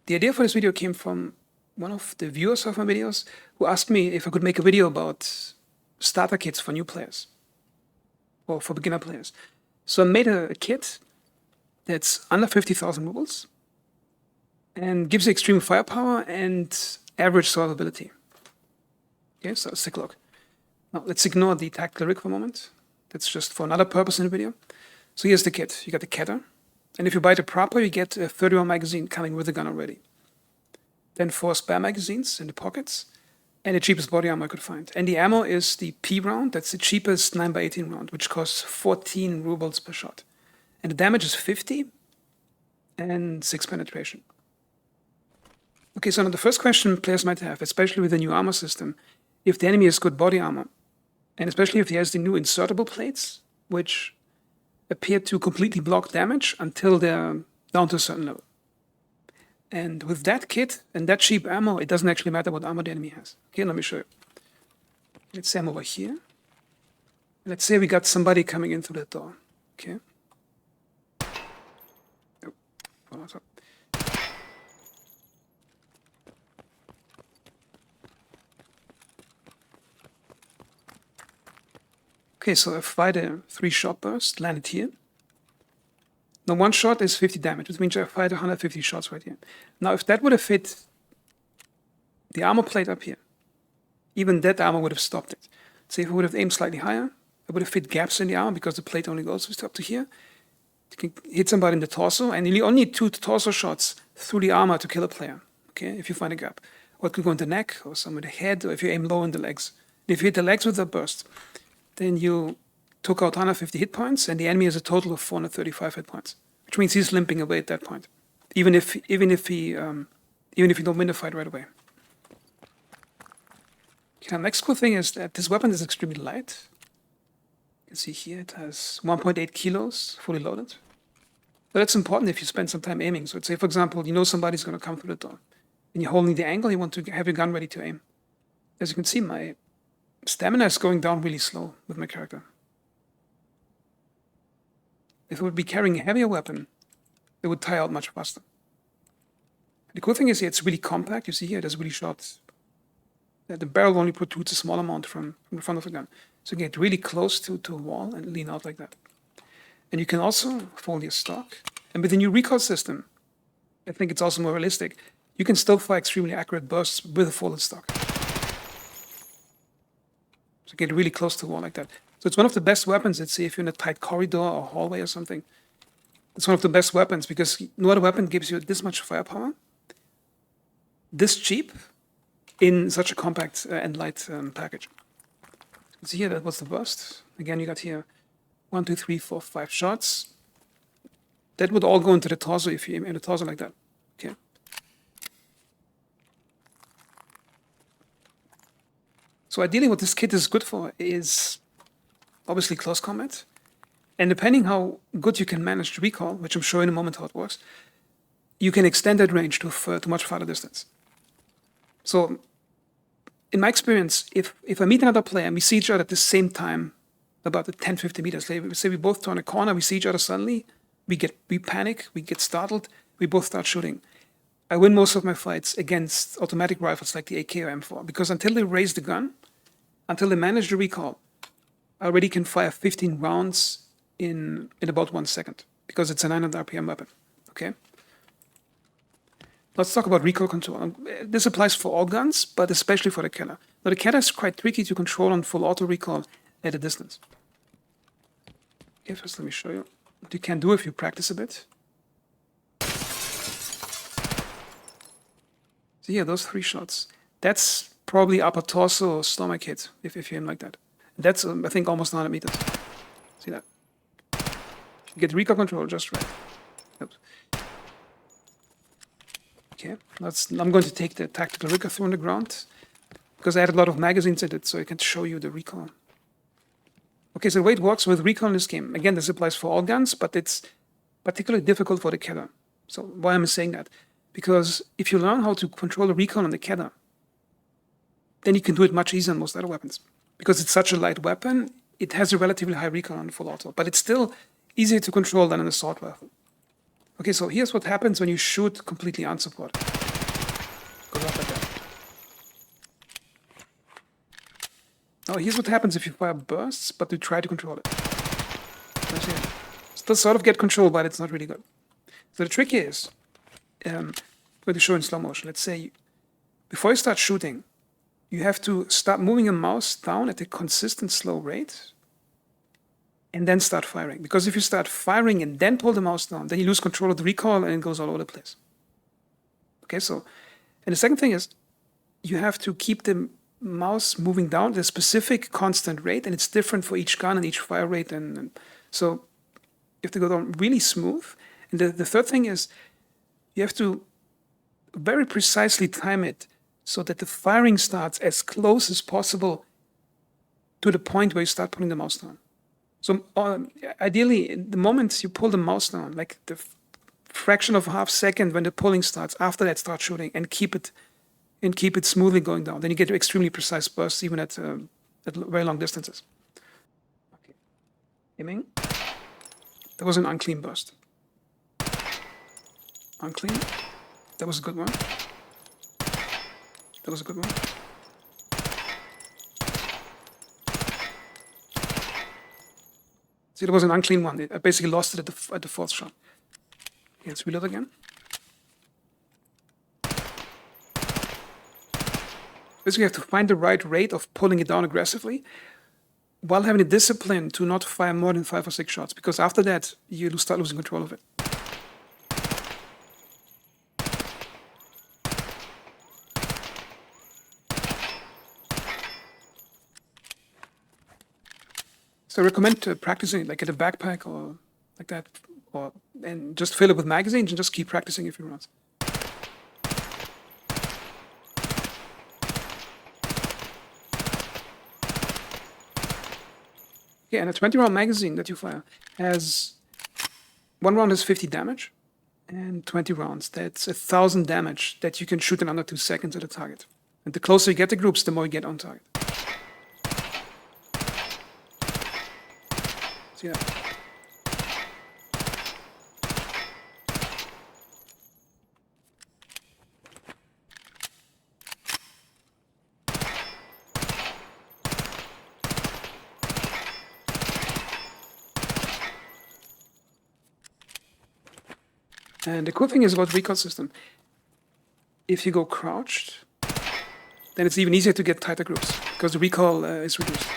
The idea for this video came from one of the viewers of my videos who asked me if I could make a video about starter kits for new players or for beginner players. So I made a kit that's under 50,000 rubles and gives you extreme firepower and average survivability. Okay, so let's take a look. Now let's ignore the tactical rig for a moment. That's just for another purpose in the video. So here's the kit. You got the Kedr. And if you buy it proper, you get a 30-round magazine coming with the gun already. Then 4 spare magazines in the pockets, and the cheapest body armor I could find. And the ammo is the P round. That's the cheapest 9x18 round, which costs 14 rubles per shot. And the damage is 50 and 6 penetration. Okay, so now the first question players might have, especially with the new armor system, if the enemy has good body armor, and especially if he has the new insertable plates, which appear to completely block damage until they're down to a certain level. And with that kit and that cheap ammo, it doesn't actually matter what armor the enemy has. Okay, let me show you. Let's say I'm over here. Let's say we got somebody coming in through that door. Okay. Oh, follow up. Okay, so I fired a 3-shot burst, landed here. Now 1 shot is 50 damage, which means I fired 150 shots right here. Now if that would have hit the armor plate up here, even that armor would have stopped it. So if I would have aimed slightly higher, I would have hit gaps in the armor because the plate only goes up to here. You can hit somebody in the torso, and you only need 2 torso shots through the armor to kill a player, okay, if you find a gap. Or it could go in the neck, or some in the head, or if you aim low in the legs. If you hit the legs with a burst, then you took out 150 hit points, and the enemy has a total of 435 hit points, which means he's limping away at that point, even if you don't win the fight right away. Okay, next cool thing is that this weapon is extremely light. You can see here it has 1.8 kilos, fully loaded. But that's important if you spend some time aiming. So let's say, for example, you know somebody's going to come through the door, and you're holding the angle, you want to have your gun ready to aim. As you can see, my stamina is going down really slow with my character. If it would be carrying a heavier weapon, it would tire out much faster. The cool thing is here, it's really compact. You see here, it has really short. The barrel only protrudes a small amount from the front of the gun. So you get really close to a wall and lean out like that. And you can also fold your stock. And with the new recoil system, I think it's also more realistic. You can still fire extremely accurate bursts with a folded stock. So get really close to the wall like that. So it's one of the best weapons, let's say, if you're in a tight corridor or hallway or something. It's one of the best weapons because no other weapon gives you this much firepower, this cheap, in such a compact and light package. So here, that was the burst. Again, you got here 1, 2, 3, 4, 5 shots. That would all go into the torso if you aim in the torso like that. Okay. So ideally what this kit is good for is obviously close combat. And depending how good you can manage the recoil, which I'm showing in a moment how it works, you can extend that range to much farther distance. So in my experience, if I meet another player and we see each other at the same time, about 10-15 meters, say we both turn a corner, we see each other suddenly, we panic, we get startled, we both start shooting. I win most of my fights against automatic rifles like the AK or M4, because until they raise the gun, until they manage the recoil, I already can fire 15 rounds in about 1 second, because it's a 900 RPM weapon, okay? Let's talk about recoil control. This applies for all guns, but especially for the Kedr. Now the Kedr is quite tricky to control on full auto recoil at a distance. Okay, first let me show you what you can do if you practice a bit. So here, those 3 shots. That's probably upper torso or stomach hit, if you aim like that. That's, I think, almost 100 meters. See that? You get recoil control just right. Oops. Okay, I'm going to take the tactical rigger through on the ground, because I had a lot of magazines in it, so I can show you the recoil. Okay, so the way it works with recoil in this game, again, this applies for all guns, but it's particularly difficult for the Kedr. So why am I saying that? Because if you learn how to control the recoil on the Kedr, then you can do it much easier on most other weapons. Because it's such a light weapon, it has a relatively high recoil on full auto, but it's still easier to control than an assault rifle. Okay, so here's what happens when you shoot completely unsupported. Now here's what happens if you fire bursts, but you try to control it. Still sort of get control, but it's not really good. So the trick is, I'm going to show in slow motion. Let's say before you start shooting, you have to start moving your mouse down at a consistent slow rate and then start firing. Because if you start firing and then pull the mouse down, then you lose control of the recoil and it goes all over the place. Okay, so, and the second thing is you have to keep the mouse moving down at a specific constant rate, and it's different for each gun and each fire rate. And so you have to go down really smooth. And the third thing is you have to very precisely time it so that the firing starts as close as possible to the point where you start pulling the mouse down. So ideally, the moment you pull the mouse down, like the fraction of a half second when the pulling starts, after that start shooting and keep it smoothly going down. Then you get extremely precise bursts even at very long distances. Okay. Aiming. That was an unclean burst. Unclean. That was a good one. That was a good one. See, there was an unclean one. I basically lost it at the fourth shot. Okay, let's reload again. Basically, you have to find the right rate of pulling it down aggressively while having the discipline to not fire more than 5 or 6 shots, because after that, you start losing control of it. So I recommend practicing like at a backpack or like that, and just fill it with magazines and just keep practicing a few rounds. Yeah, and a 20-round magazine that you fire has, one round has 50 damage, and 20 rounds, that's 1,000 damage that you can shoot in under 2 seconds at a target. And the closer you get the groups, the more you get on target. So yeah. And the cool thing is about the recoil system, if you go crouched, then it's even easier to get tighter groups because the recoil is reduced.